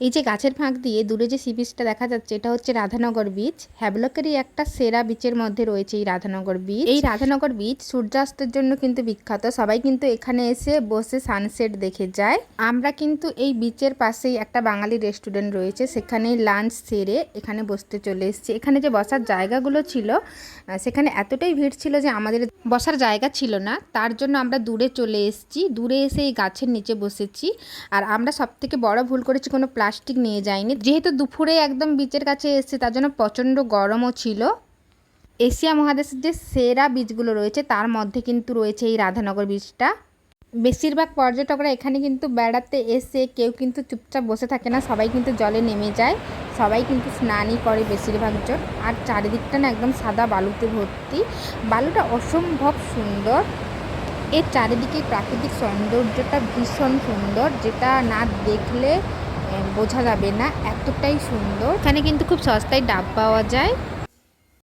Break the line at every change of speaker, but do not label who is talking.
এই যে গাছের ফাঁক দিয়ে দূরে যে সি বিচটা দেখা যাচ্ছে এটা হচ্ছে রাধানগর বিচ। হ্যাভলকেরই একটা সেরা বিচের মধ্যে রয়েছে এই রাধানগর বিচ। এই রাধানগর বিচ সূর্যাস্তের জন্য কিন্তু বিখ্যাত। সবাই কিন্তু এখানে এসে বসে সানসেট দেখে যায়। আমরা কিন্তু এই বিচের পাশেই একটা বাঙালি রেস্টুরেন্ট রয়েছে, সেখানে লাঞ্চ সেরে এখানে বসতে চলে এসেছি। এখানে যে বসার জায়গাগুলো ছিল সেখানে এতটাই ভিড় ছিল যে আমাদের বসার জায়গা ছিল না, তার জন্য আমরা দূরে চলে এসেছি। দূরে এসে এই গাছের নিচে বসেছি। আর আমরা সবথেকে বড় ভুল করেছি, কোনো প্লাস্টিক নিয়ে যাইনি। যেহেতু দুপুরে একদম বিচের কাছে এসেছি তার জন্য প্রচণ্ড গরমও ছিল। এশিয়া মহাদেশের যে সেরা বিচগুলো রয়েছে তার মধ্যে কিন্তু রয়েছে এই রাধানগর বিচটা। বেশিরভাগ পর্যটকরা এখানে কিন্তু বেড়াতে এসে কেউ কিন্তু চুপচাপ বসে থাকে না, সবাই কিন্তু জলে নেমে যায়। সবাই কিন্তু স্নানই করে বেশিরভাগ জন। আর চারিদিকটা না একদম সাদা বালুতে ভর্তি। বালুটা অসম্ভব সুন্দর। এর চারিদিকে প্রাকৃতিক সৌন্দর্যটা ভীষণ সুন্দর, যেটা না দেখলে বোঝা যাবে না, এতটাই সুন্দর। এখানে কিন্তু খুব সস্তায় ডাব পাওয়া যায়।